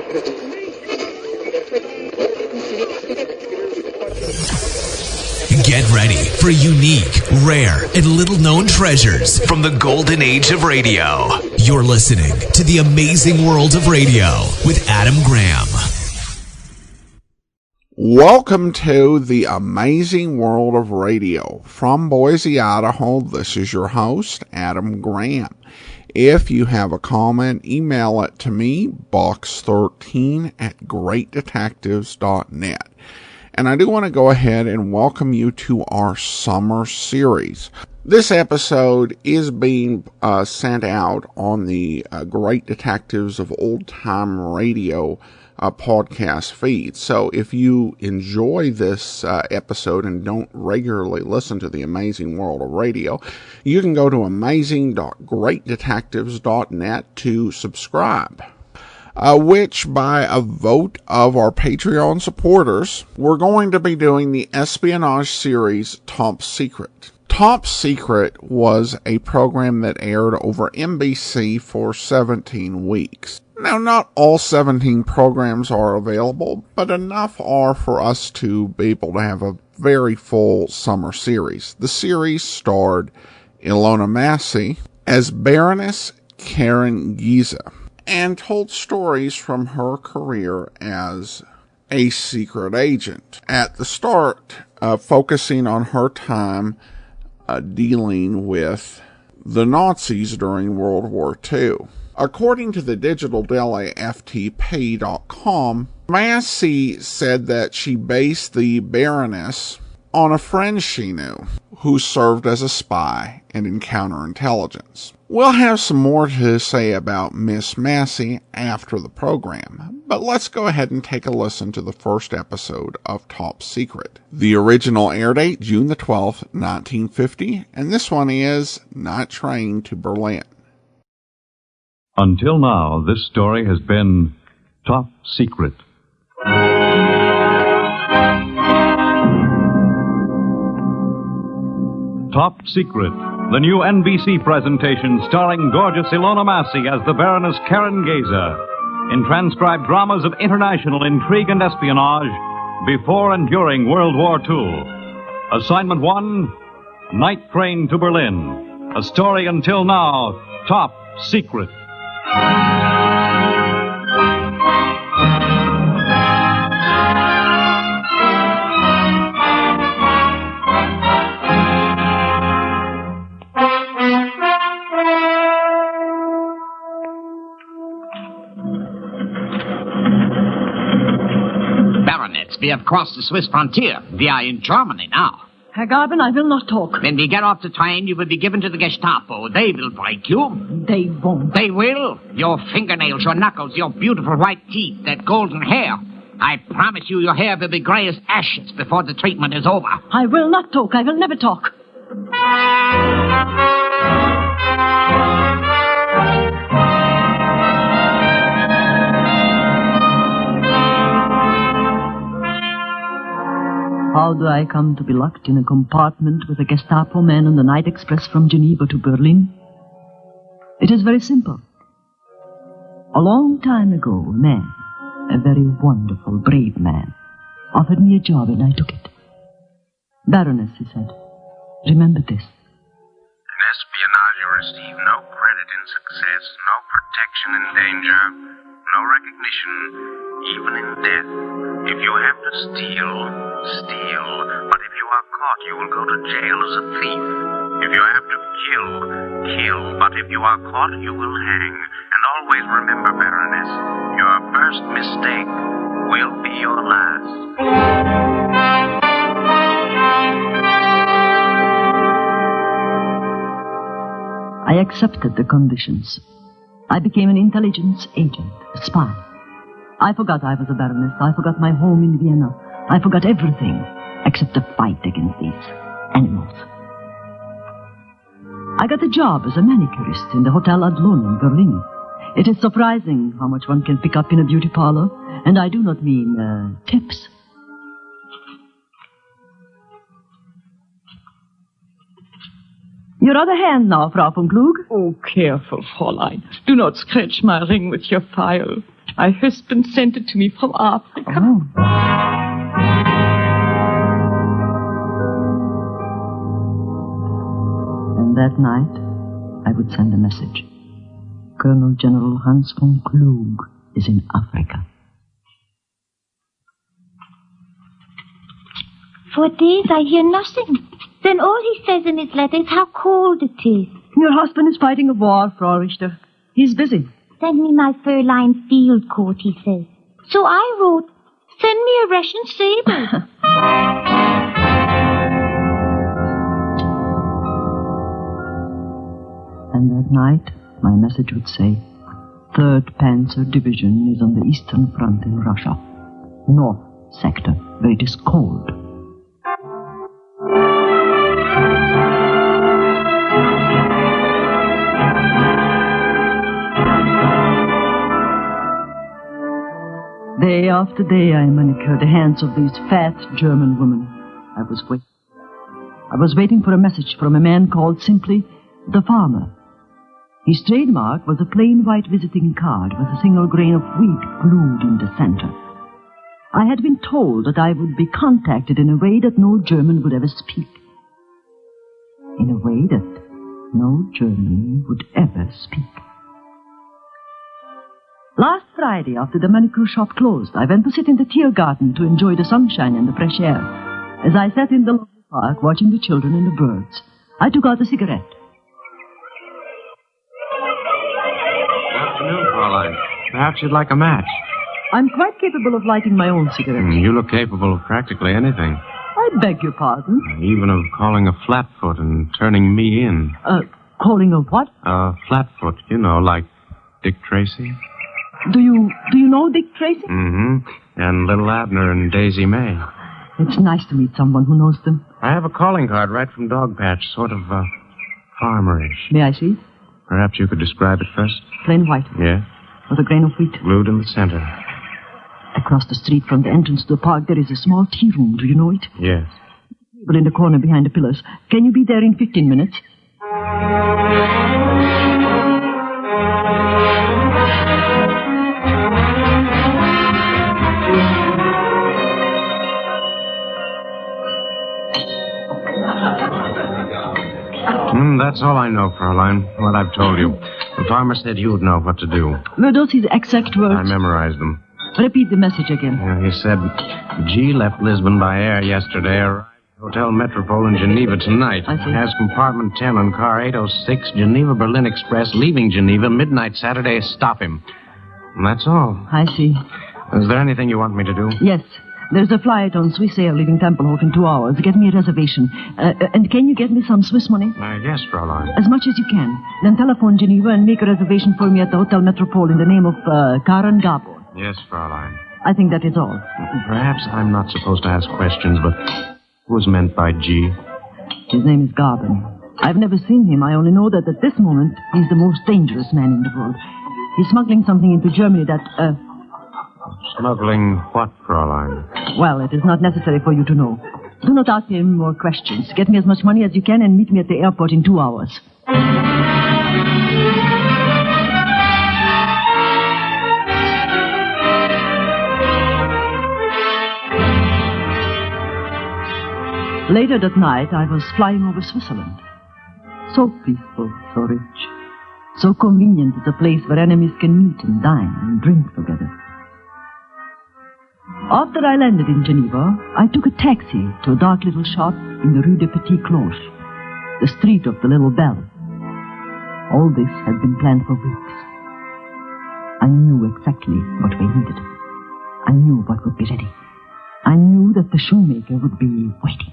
Get ready for unique, rare, and little-known treasures from the golden age of radio. You're listening to The Amazing World of Radio with Adam Graham. Welcome to The Amazing World of Radio. From Boise, Idaho, this is your host, Adam Graham. If you have a comment, email it to me, box13@greatdetectives.net. And I do want to go ahead and welcome you to our summer series. This episode is being sent out on the Great Detectives of Old Time Radio podcast feed. So if you enjoy this episode and don't regularly listen to The Amazing World of Radio, you can go to amazing.greatdetectives.net to subscribe. Which by a vote of our Patreon supporters, we're going to be doing the espionage series Top Secret. Top Secret was a program that aired over NBC for 17 weeks. Now, not all 17 programs are available, but enough are for us to be able to have a very full summer series. The series starred Ilona Massey as Baroness Karin Geza, and told stories from her career as a secret agent. At the start, focusing on her time dealing with the Nazis during World War II. According to the digital deli FTP.com, Massey said that she based the Baroness on a friend she knew who served as a spy and in counterintelligence. We'll have some more to say about Miss Massey after the program, but let's go ahead and take a listen to the first episode of Top Secret. The original air date, June the 12th, 1950, and this one is Night Train to Berlin. Until now, this story has been Top Secret. Top Secret, the new NBC presentation starring gorgeous Ilona Massey as the Baroness Karin Geza in transcribed dramas of international intrigue and espionage before and during World War II. Assignment 1, Night Train to Berlin. A story until now, Top Secret. We have crossed the Swiss frontier. We are in Germany now. Herr Garben, I will not talk. When we get off the train, you will be given to the Gestapo. They will break you. They won't. They will. Your fingernails, your knuckles, your beautiful white teeth, that golden hair. I promise you your hair will be gray as ashes before the treatment is over. I will not talk. I will never talk. How do I come to be locked in a compartment with a Gestapo man on the night express from Geneva to Berlin? It is very simple. A long time ago, a man, a very wonderful, brave man, offered me a job and I took it. Baroness, he said, remember this. In espionage, you receive no credit in success, no protection in danger, no recognition, even in death. If you have to steal, steal. But if you are caught, you will go to jail as a thief. If you have to kill, kill. But if you are caught, you will hang. And always remember, Baroness, your first mistake will be your last. I accepted the conditions. I became an intelligence agent, a spy. I forgot I was a baroness. I forgot my home in Vienna. I forgot everything except the fight against these animals. I got a job as a manicurist in the Hotel Adlon in Berlin. It is surprising how much one can pick up in a beauty parlor, and I do not mean tips. Your other hand now, Frau von Klug. Oh, careful, Fräulein. Do not scratch my ring with your file. My husband sent it to me from Africa. Oh. And that night, I would send a message. Colonel General Hans von Klug is in Africa. For days I hear nothing. Then all he says in his letter is how cold it is. Your husband is fighting a war, Frau Richter. He's busy. Send me my fur-lined field coat, he says. So I wrote, send me a Russian saber. And that night, my message would say, 3rd Panzer Division is on the Eastern Front in Russia. North sector, where it is cold. Day after day, I manicured the hands of these fat German women. I was waiting for a message from a man called simply the farmer. His trademark was a plain white visiting card with a single grain of wheat glued in the center. I had been told that I would be contacted in a way that no German would ever speak. In a way that no German would ever speak. Last Friday, after the manicure shop closed, I went to sit in the Tiergarten to enjoy the sunshine and the fresh air. As I sat in the lovely park watching the children and the birds, I took out a cigarette. Good afternoon, Fraulein. Perhaps you'd like a match. I'm quite capable of lighting my own cigarette. You look capable of practically anything. I beg your pardon? Even of calling a flatfoot and turning me in. Calling a what? A flatfoot, you know, like Dick Tracy. Do you know Dick Tracy? Mm-hmm. And Little Abner and Daisy May. It's nice to meet someone who knows them. I have a calling card right from Dogpatch, sort of, farmerish. May I see it? Perhaps you could describe it first? Plain white. Yeah? With a grain of wheat. Glued in the center. Across the street from the entrance to the park, there is a small tea room. Do you know it? Yes. But in the corner behind the pillars. Can you be there in 15 minutes? That's all I know, Fraulein. What I've told you. The farmer said you'd know what to do. Were those his exact words? I memorized them. Repeat the message again. He said, G left Lisbon by air yesterday, arrived at Hotel Metropole in Geneva tonight. I see. Has compartment 10 on car 806, Geneva-Berlin Express, leaving Geneva, midnight Saturday. Stop him. And that's all. I see. Is there anything you want me to do? Yes. There's a flight on Swiss Air leaving Tempelhof in 2 hours. Get me a reservation. And can you get me some Swiss money? Yes, Fraulein. As much as you can. Then telephone Geneva and make a reservation for me at the Hotel Metropole in the name of Karin Geza. Yes, Fraulein. I think that is all. Perhaps I'm not supposed to ask questions, but who's meant by G? His name is Garben. I've never seen him. I only know that at this moment, he's the most dangerous man in the world. He's smuggling something into Germany that, Smuggling what, Fraulein? Well, it is not necessary for you to know. Do not ask me any more questions. Get me as much money as you can and meet me at the airport in 2 hours. Later that night, I was flying over Switzerland. So peaceful, so rich. So convenient as a place where enemies can meet and dine and drink together. After I landed in Geneva, I took a taxi to a dark little shop in the Rue de Petit Cloche, the street of the Little Bell. All this had been planned for weeks. I knew exactly what we needed. I knew what would be ready. I knew that the shoemaker would be waiting.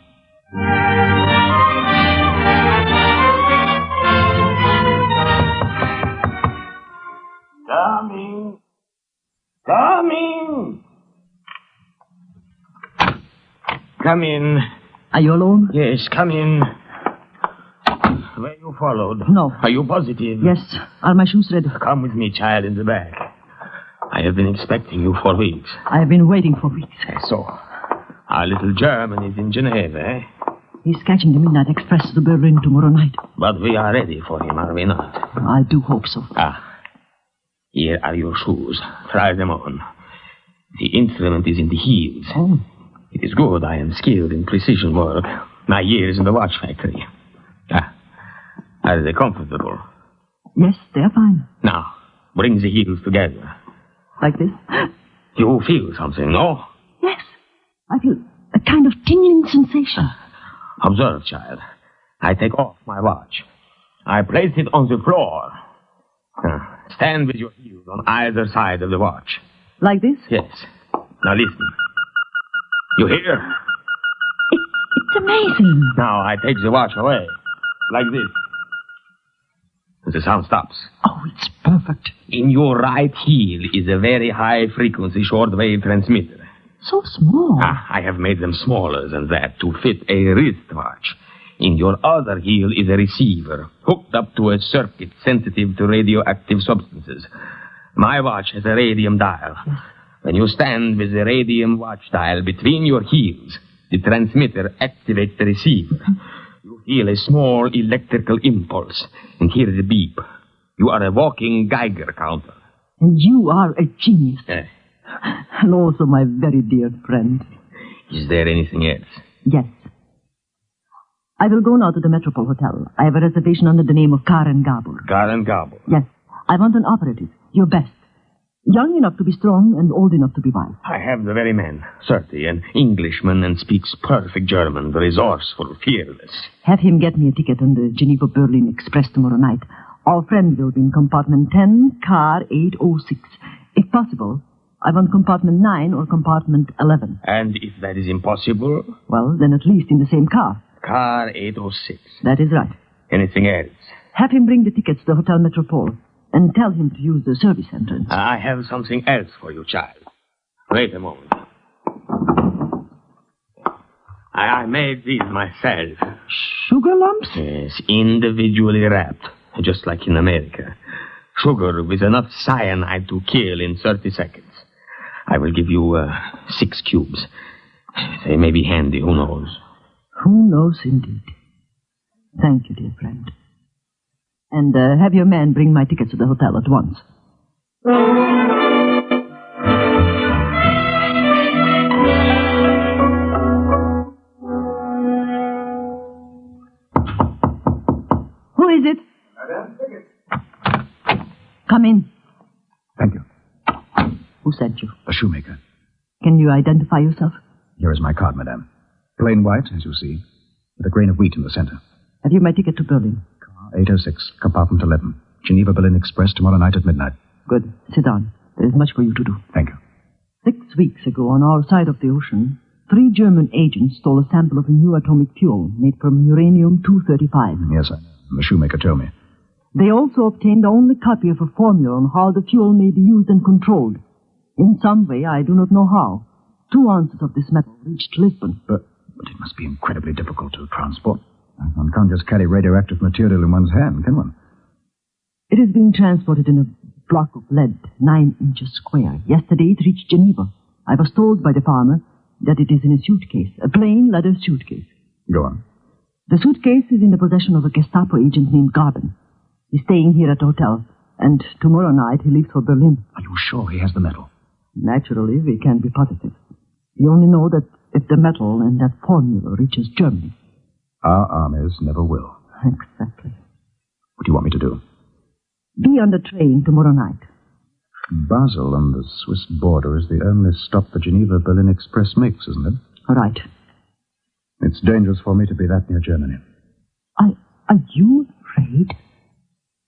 Coming! Coming! Come in. Are you alone? Yes, come in. Were you followed? No. Are you positive? Yes. Are my shoes ready? Come with me, child, in the back. I have been expecting you for weeks. I have been waiting for weeks. So, our little German is in Geneva, eh? He's catching the midnight express to Berlin tomorrow night. But we are ready for him, are we not? I do hope so. Ah. Here are your shoes. Try them on. The instrument is in the heels. Oh. It is good. I am skilled in precision work. My years in the watch factory. Are they comfortable? Yes, they're fine. Now, bring the heels together. Like this? You feel something, no? Yes. I feel a kind of tingling sensation. Observe, child. I take off my watch. I place it on the floor. Stand with your heels on either side of the watch. Like this? Yes. Now listen. You hear? It's amazing. Now I take the watch away. Like this. The sound stops. Oh, it's perfect. In your right heel is a very high-frequency shortwave transmitter. So small. I have made them smaller than that to fit a wristwatch. In your other heel is a receiver hooked up to a circuit sensitive to radioactive substances. My watch has a radium dial. Yes. When you stand with the radium watch dial between your heels, the transmitter activates the receiver. You feel a small electrical impulse and hear the beep. You are a walking Geiger counter. And you are a genius. Eh. And also my very dear friend. Is there anything else? Yes. I will go now to the Metropole Hotel. I have a reservation under the name of Karin Geza. Karin Geza. Yes. I want an operative. Your best. Young enough to be strong and old enough to be wise. I have the very man. 30, an Englishman, and speaks perfect German, resourceful, fearless. Have him get me a ticket on the Geneva-Berlin Express tomorrow night. Our friend will be in compartment 10, car 806. If possible, I want compartment 9 or compartment 11. And if that is impossible? Well, then at least in the same car. Car 806. That is right. Anything else? Have him bring the tickets to the Hotel Metropole and tell him to use the service entrance. I have something else for you, child. Wait a moment. I made these myself. Sugar lumps? Yes, individually wrapped, just like in America. Sugar with enough cyanide to kill in 30 seconds. I will give you 6 cubes. They may be handy, who knows? Who knows, indeed. Thank you, dear friend. And have your man bring my tickets to the hotel at once. Who is it? Come in. Thank you. Who sent you? A shoemaker. Can you identify yourself? Here is my card, madame. Plain white, as you see, with a grain of wheat in the center. Have you my ticket to Berlin? Car 806, compartment 11. Geneva-Berlin Express tomorrow night at midnight. Good. Sit down. There is much for you to do. Thank you. 6 weeks ago, on our side of the ocean, 3 German agents stole a sample of a new atomic fuel made from uranium-235. Yes, I know. The shoemaker told me. They also obtained the only copy of a formula on how the fuel may be used and controlled. In some way, I do not know how, 2 ounces of this metal reached Lisbon. But it must be incredibly difficult to transport. One can't just carry radioactive material in one's hand, can one? It is being transported in a block of lead, 9 inches square. Yesterday, it reached Geneva. I was told by the farmer that it is in a suitcase, a plain leather suitcase. Go on. The suitcase is in the possession of a Gestapo agent named Garben. He's staying here at the hotel, and tomorrow night he leaves for Berlin. Are you sure he has the metal? Naturally, we can't be positive. We only know that if the metal and that formula reaches Germany. Our armies never will. Exactly. What do you want me to do? Be on the train tomorrow night. Basel on the Swiss border is the only stop the Geneva-Berlin Express makes, isn't it? All right. It's dangerous for me to be that near Germany. Are you afraid?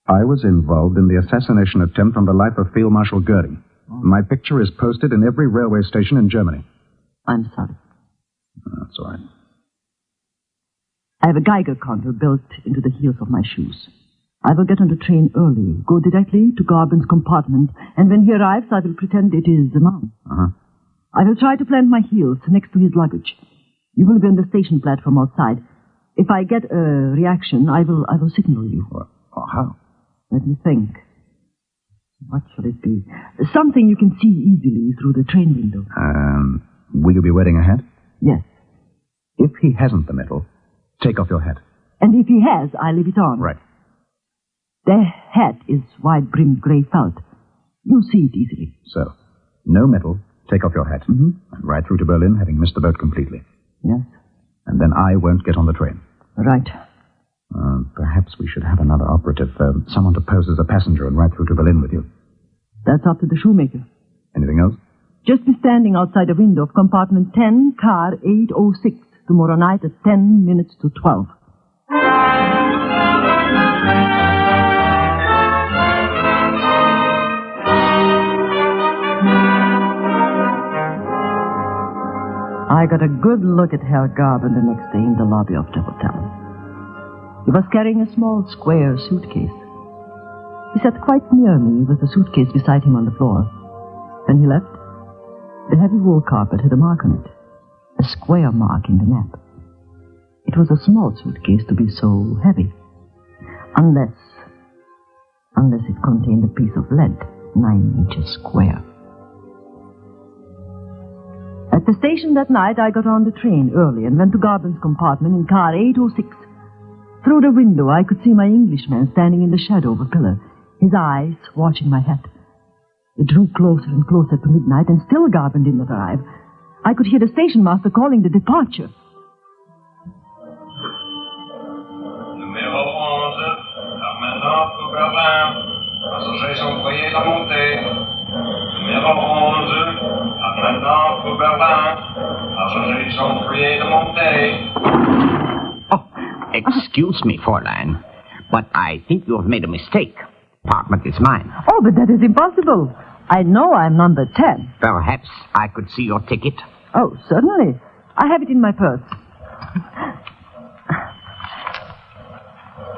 I was involved in the assassination attempt on the life of Field Marshal Goering. My picture is posted in every railway station in Germany. I'm sorry. That's all right. I have a Geiger counter built into the heels of my shoes. I will get on the train early, go directly to Garben's compartment, and when he arrives, I will pretend it is the man. Uh-huh. I will try to plant my heels next to his luggage. You will be on the station platform outside. If I get a reaction, I will signal you. How? Let me think. What shall it be? Something you can see easily through the train window. Will you be wearing a hat? Yes. If he hasn't the metal, take off your hat. And if he has, I leave it on. Right. The hat is wide-brimmed gray felt. You'll see it easily. So, no metal, take off your hat. Mm-hmm. And ride through to Berlin, having missed the boat completely. Yes. And then I won't get on the train. Right. Perhaps we should have another operative, someone to pose as a passenger and ride through to Berlin with you. That's up to the shoemaker. Anything else? Just be standing outside the window of compartment 10, car 806, tomorrow night at 10 minutes to 12. I got a good look at Herr Garben the next day in the lobby of the hotel. He was carrying a small square suitcase. He sat quite near me with the suitcase beside him on the floor. When he left, the heavy wool carpet had a mark on it, a square mark in the map. It was a small suitcase to be so heavy, unless it contained a piece of lead 9 inches square. At the station that night, I got on the train early and went to Garben's compartment in car 806. Through the window, I could see my Englishman standing in the shadow of a pillar, his eyes watching my hat. It drew closer and closer to midnight, and still Garben did not arrive. I could hear the station master calling the departure. Numéro 11, maintenant pour Berlin. Passagers sont priés de monter. Numéro 11, maintenant pour Berlin. Passagers sont priés de monter. Oh, excuse me, Fräulein, but I think you have made a mistake. Apartment is mine. Oh, but that is impossible. I know I'm number 10. Perhaps I could see your ticket. Oh, certainly. I have it in my purse.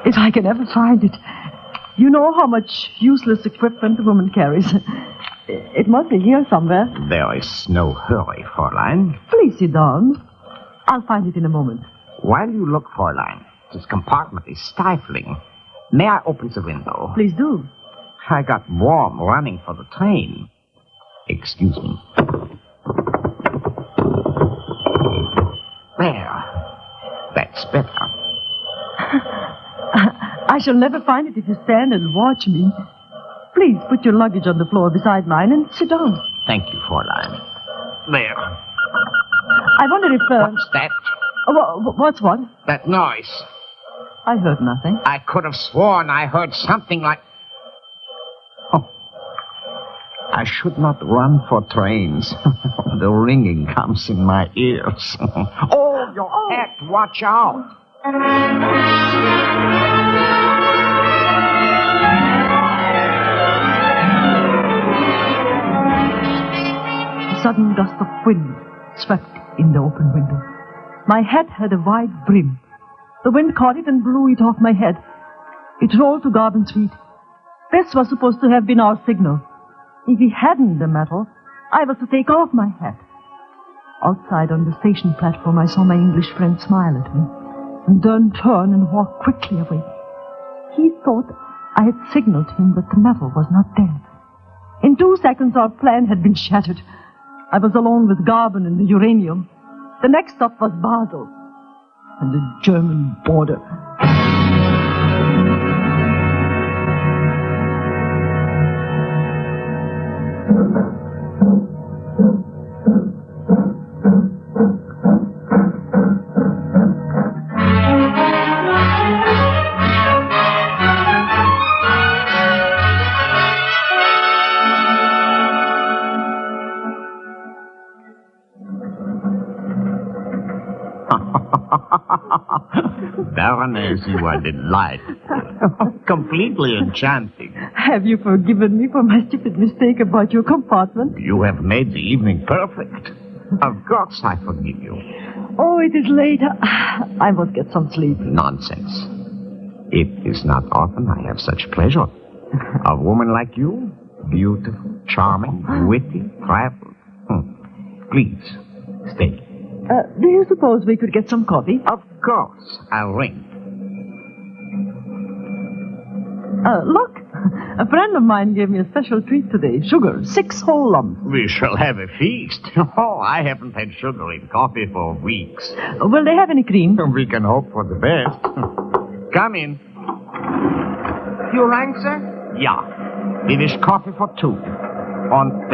If I can ever find it. You know how much useless equipment a woman carries. It must be here somewhere. There is no hurry, Fräulein. Please sit down. I'll find it in a moment. While you look, Fräulein, this compartment is stifling. May I open the window? Please do. I got warm running for the train. Excuse me. There. That's better. I shall never find it if you stand and watch me. Please put your luggage on the floor beside mine and sit down. Thank you, Fräulein. There. I wonder if... What's that? What's what? That noise. I heard nothing. I could have sworn I heard something like... Oh. I should not run for trains. The ringing comes in my ears. Oh, your hat. Watch out. A sudden gust of wind swept in the open window. My hat had a wide brim. The wind caught it and blew it off my head. It rolled to Garben's feet. This was supposed to have been our signal. If he hadn't the metal, I was to take off my hat. Outside on the station platform, I saw my English friend smile at me and then turn and walk quickly away. He thought I had signaled him that the metal was not there. In 2 seconds, our plan had been shattered. I was alone with Garben and the uranium. The next stop was Basel and the German border. Baroness, you are delightful. Completely enchanting. Have you forgiven me for my stupid mistake about your compartment? You have made the evening perfect. Of course I forgive you. Oh, it is late. I must get some sleep. Nonsense. It is not often I have such pleasure. A woman like you, beautiful, charming, witty, traveled. Please, stay. Do you suppose we could get some coffee? Of course. I'll ring. Look. A friend of mine gave me a special treat today. Sugar, 6 whole lumps. We shall have a feast. Oh, I haven't had sugar in coffee for weeks. Will they have any cream? We can hope for the best. Come in. You rang, sir? Yeah. We wish coffee for 2. And,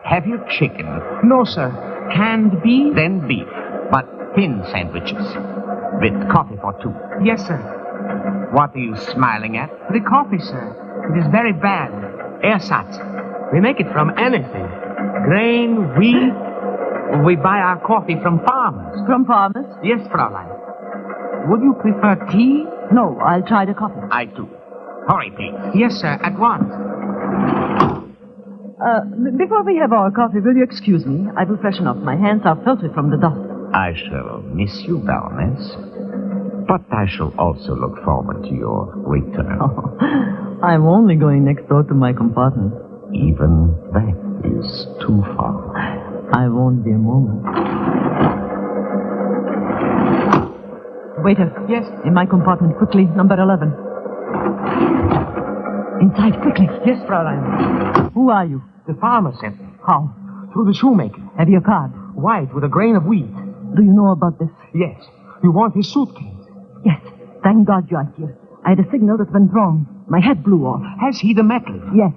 have you chicken? No, sir. Canned beef? Then beef, but thin sandwiches. With coffee for 2. Yes, sir. What are you smiling at? The coffee, sir. It is very bad. Ersatz. We make it from anything. Grain, wheat. We buy our coffee from farmers. From farmers? Yes, Fraulein. Would you prefer tea? No, I'll try the coffee. I do. Hurry, please. Yes, sir, at once. Before we have our coffee, will you excuse me? I will freshen up. My hands are filthy from the dust. I shall miss you, Baroness. But I shall also look forward to your return. Oh, I'm only going next door to my compartment. Even that is too far. I won't be a moment. Waiter. Yes? In my compartment, quickly, number 11. Inside, quickly. Yes, Fraulein. Who are you? The farmer sent me. How? Through the shoemaker. Have you a card? White with a grain of wheat. Do you know about this? Yes. You want his suitcase? Yes. Thank God you are here. I had a signal that went wrong. My head blew off. Has he the metal? Yes.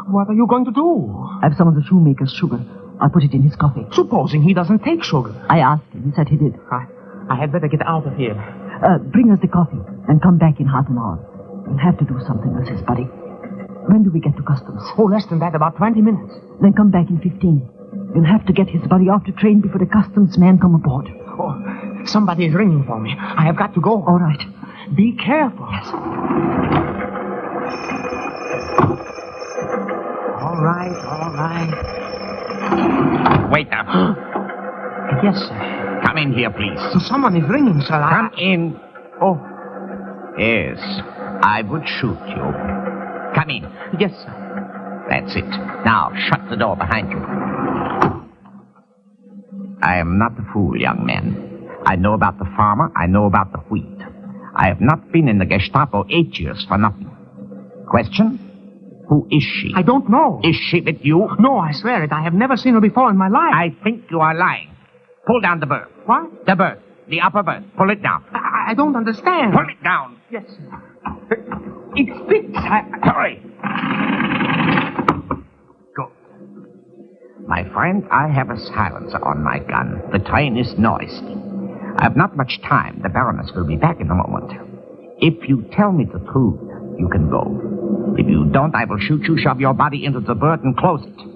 What are you going to do? I have some of the shoemaker's sugar. I'll put it in his coffee. Supposing he doesn't take sugar. I asked him. He said he did. I had better get out of here. Bring us the coffee and come back in half an hour. We'll have to do something with this, buddy. When do we get to customs? Oh, less than that, about 20 minutes. Then come back in 15. We'll have to get his body off the train before the customs man come aboard. Oh, somebody is ringing for me. I have got to go. All right. Be careful. Yes. All right. Waiter. Yes, sir. Come in here, please. Someone is ringing, sir. Come in. Oh. Yes, I would shoot you. Come in. Yes, sir. That's it. Now, shut the door behind you. I am not a fool, young man. I know about the farmer. I know about the wheat. I have not been in the Gestapo 8 years for nothing. Question? Who is she? I don't know. Is she with you? No, I swear it. I have never seen her before in my life. I think you are lying. Pull down the bird. What? The bird. The upper bird. Pull it down. I don't understand. Pull it down. Yes, sir. It sticks. Hurry. Good. My friend, I have a silencer on my gun. The train is noisy. I have not much time. The Baroness will be back in a moment. If you tell me the truth, you can go. If you don't, I will shoot you, shove your body into the bird, and close it.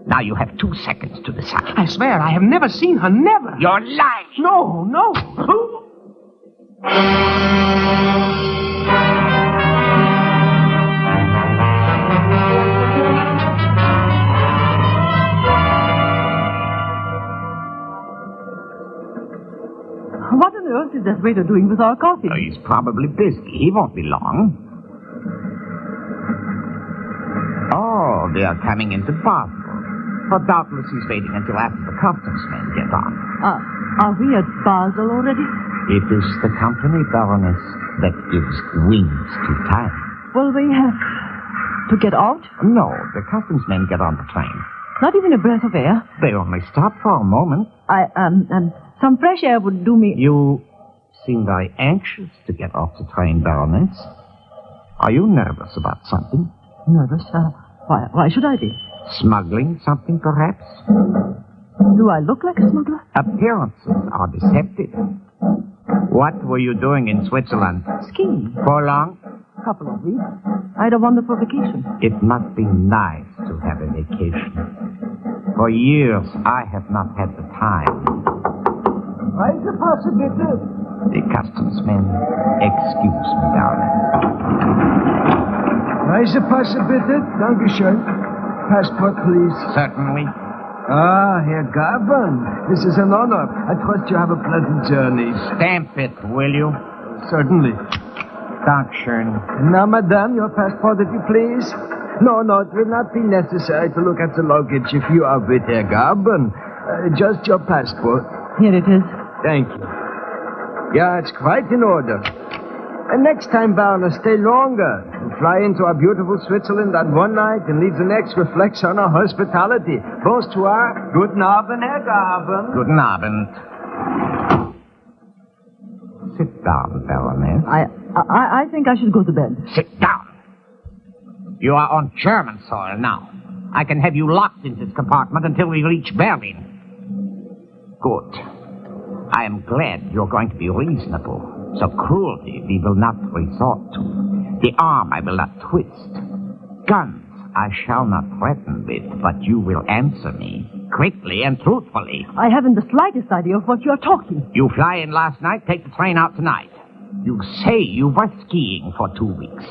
Now you have 2 seconds to decide. I swear, I have never seen her, never. You're lying. No. What on earth is that waiter doing with our coffee? Oh, he's probably busy. He won't be long. Oh, they are coming into Basel. But doubtless he's waiting until after the customs men get on. Are we at Basel already? It is the company, Baroness, that gives wings to time. Well, we have to get out? No, the customs men get on the train. Not even a breath of air? They only stop for a moment. Some fresh air would do me... You seem very anxious to get off the train, Baroness. Are you nervous about something? Nervous? Why should I be? Smuggling something, perhaps? Do I look like a smuggler? Appearances are deceptive. What were you doing in Switzerland? Skiing. For long? Couple of weeks. I had a wonderful vacation. It must be nice to have a vacation. For years, I have not had the time. The customs men, excuse me, Baroness. Reisepasse bitte. Dankeschön. Passport, please. Certainly. Ah, Herr Gaban. This is an honor. I trust you have a pleasant journey. Stamp it, will you? Certainly. Dankeschön. Now, madame, your passport, if you please. No, it will not be necessary to look at the luggage if you are with Herr Gaban. Just your passport. Here it is. Thank you. Yeah, it's quite in order. And next time, Baroness, stay longer. And fly into our beautiful Switzerland on one night and leave the next reflects on our hospitality. Bonsoir. Guten Abend, Herr Gaban. Guten Abend. Sit down, Baroness. I think I should go to bed. Sit down. You are on German soil now. I can have you locked in this compartment until we reach Berlin. Good. I am glad you're going to be reasonable. So cruelty we will not resort to. The arm I will not twist. Guns I shall not threaten with, but you will answer me quickly and truthfully. I haven't the slightest idea of what you are talking. You fly in last night, take the train out tonight. You say you were skiing for 2 weeks.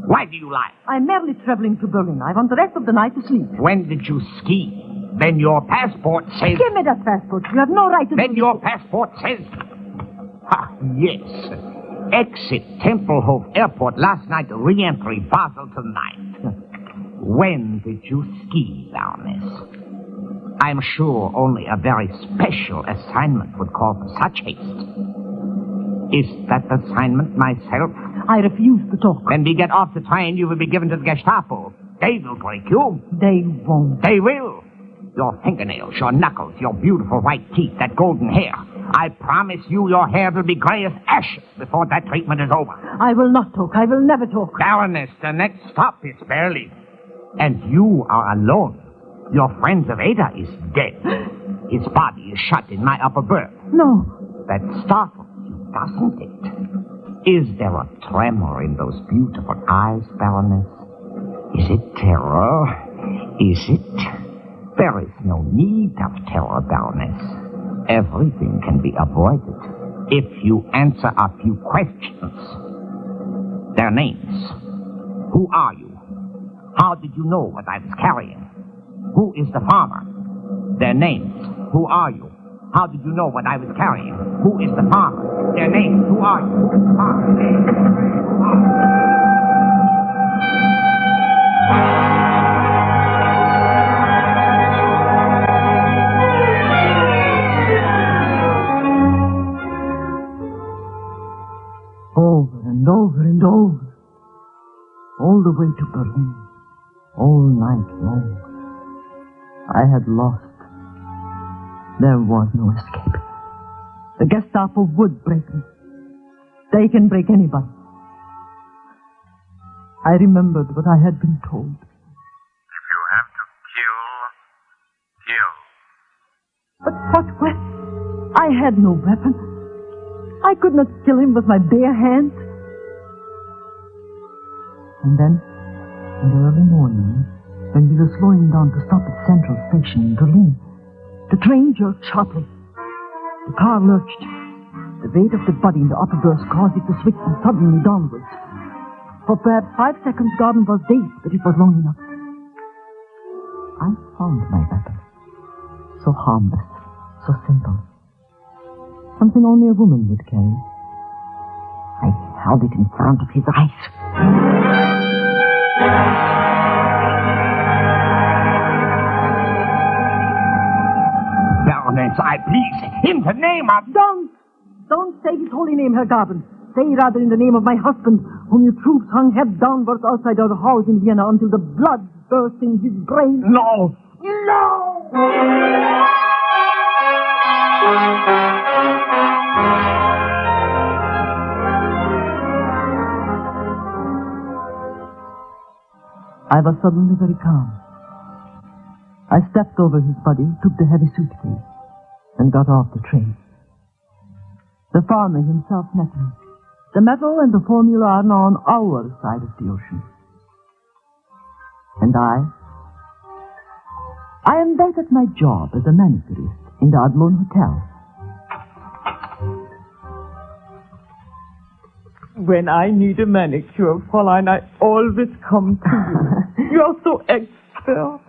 Why do you lie? I'm merely traveling to Berlin. I want the rest of the night to sleep. When did you ski? Then your passport says... Give me that passport. You have no right to... Then your passport says... Ah, yes. Exit Tempelhof Airport last night, re-entry Basel tonight. When did you ski, Baroness? I'm sure only a very special assignment would call for such haste. Is that assignment myself? I refuse to talk. When we get off the train, you will be given to the Gestapo. They will break you. They won't. They will. Your fingernails, your knuckles, your beautiful white teeth, that golden hair. I promise you your hair will be gray as ashes before that treatment is over. I will not talk. I will never talk. Baroness, the next stop is Berlin. And you are alone. Your friend Zaveda is dead. His body is shut in my upper berth. No. That startles you, doesn't it? Is there a tremor in those beautiful eyes, Baroness? Is it terror? Is it? There is no need of terror, Baroness. Everything can be avoided if you answer a few questions. Their names. Who are you? How did you know what I was carrying? Who is the farmer? Their names. Who are you? How did you know what I was carrying? Who is the farmer? Their names. Who are you? Who is the farmer? Over and over and over. All the way to Berlin. All night long. I had lost. There was no escape. The Gestapo would break me. They can break anybody. I remembered what I had been told. If you have to kill, kill. But what weapon? I had no weapon. I could not kill him with my bare hands. And then, in the early morning, when we were slowing down to stop at Central Station in Berlin, the train jerked sharply. The car lurched. The weight of the body in the upper berth caused it to swing suddenly downwards. For perhaps 5 seconds, Gordon was dazed, but it was long enough. I found my weapon. So harmless, so simple. Something only a woman would carry. I held it in front of his eyes. Baroness, I please, in the name of... Don't say his holy name, Herr Garden. Say rather in the name of my husband, whom your troops hung head downwards outside our house in Vienna until the blood burst in his brain. No! No! I was suddenly very calm. I stepped over his body, took the heavy suitcase, and got off the train. The farmer himself met me. The metal and the formula are now on our side of the ocean. And I am back at my job as a manicurist in the Adlon Hotel. When I need a manicure, Fräulein, I always come to you. You are so expert.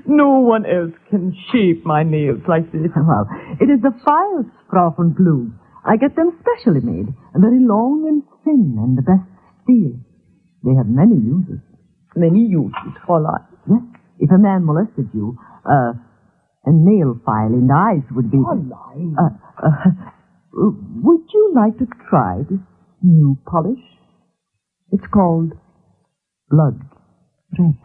No one else can shape my nails like this. Well, it is the files, Frau von Blue. I get them specially made, very long and thin, and the best steel. They have many uses. Many uses, Fräulein. Yes. If a man molested you, a nail file in the eyes would be... Fräulein. Would you like to try this new polish? It's called Blood Red.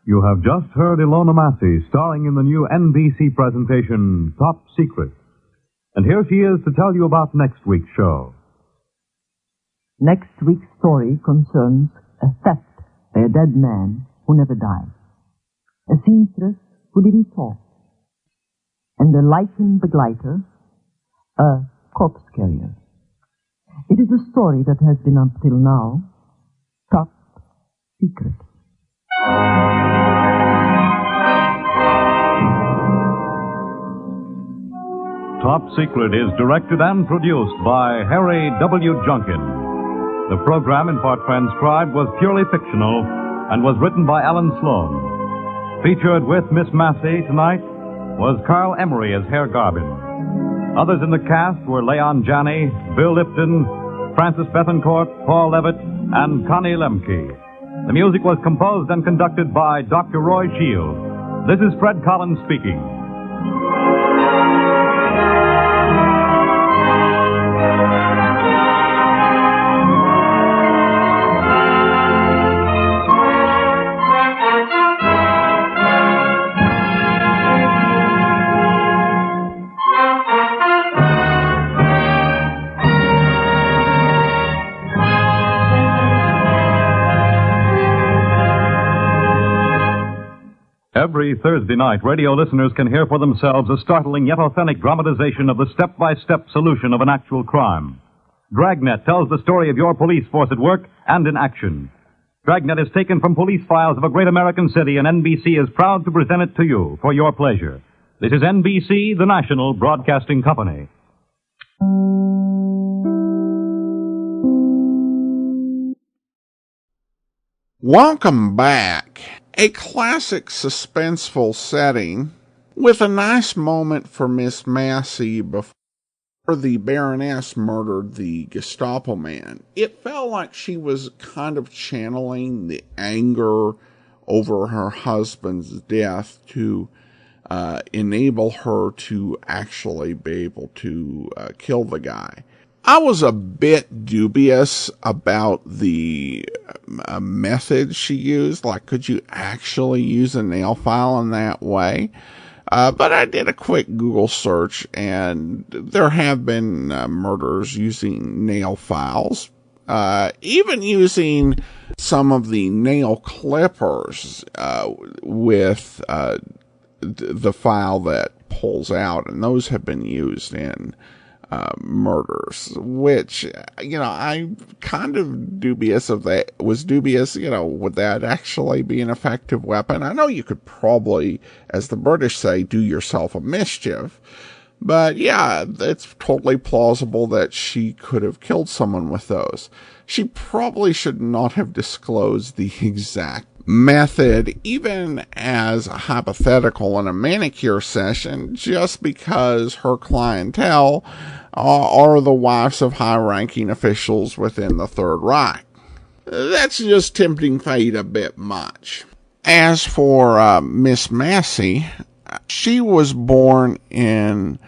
You have just heard Ilona Massey starring in the new NBC presentation, Top Secret. And here she is to tell you about next week's show. Next week's story concerns a theft by a dead man who never died, a seamstress who didn't talk, and a lichen begleiter, a corpse carrier. It is a story that has been up till now top secret. Top Secret is directed and produced by Harry W. Junkin. The program, in part transcribed, was purely fictional and was written by Alan Sloan. Featured with Miss Massey tonight was Carl Emery as Herr Garvin. Others in the cast were Leon Janney, Bill Lipton, Francis Bethencourt, Paul Levitt, and Connie Lemke. The music was composed and conducted by Dr. Roy Shields. This is Fred Collins speaking. Every Thursday night, radio listeners can hear for themselves a startling yet authentic dramatization of the step-by-step solution of an actual crime. Dragnet tells the story of your police force at work and in action. Dragnet is taken from police files of a great American city, and NBC is proud to present it to you for your pleasure. This is NBC, the national broadcasting company. Welcome back. A classic suspenseful setting with a nice moment for Miss Massey before the Baroness murdered the Gestapo man. It felt like she was kind of channeling the anger over her husband's death to enable her to actually be able to kill the guy. I was a bit dubious about the method she used. Like, could you actually use a nail file in that way? But I did a quick Google search, and there have been murders using nail files, even using some of the nail clippers with the file that pulls out, and those have been used in murders, which, I'm kind of dubious of that. Was dubious, would that actually be an effective weapon? I know you could probably, as the British say, do yourself a mischief, but yeah, it's totally plausible that she could have killed someone with those. She probably should not have disclosed the exact method, even as a hypothetical in a manicure session, just because her clientele are the wives of high-ranking officials within the Third Reich. That's just tempting fate a bit much. As for Miss Massey, she was born in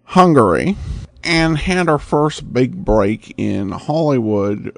Hungary and had her first big break in Hollywood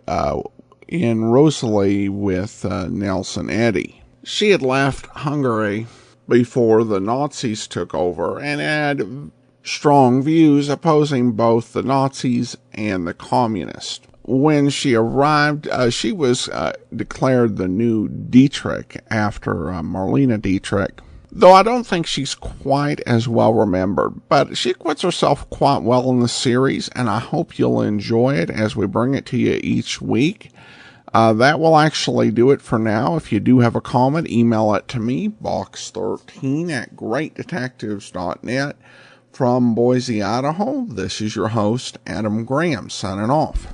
in Rosalie with Nelson Eddy. She had left Hungary before the Nazis took over and had strong views opposing both the Nazis and the communists. When she arrived, she was declared the new Dietrich after Marlene Dietrich, though I don't think she's quite as well remembered. But she acquits herself quite well in the series, and I hope you'll enjoy it as we bring it to you each week. That will actually do it for now. If you do have a comment, email it to me, box13@greatdetectives.net. From Boise, Idaho, this is your host, Adam Graham, signing off.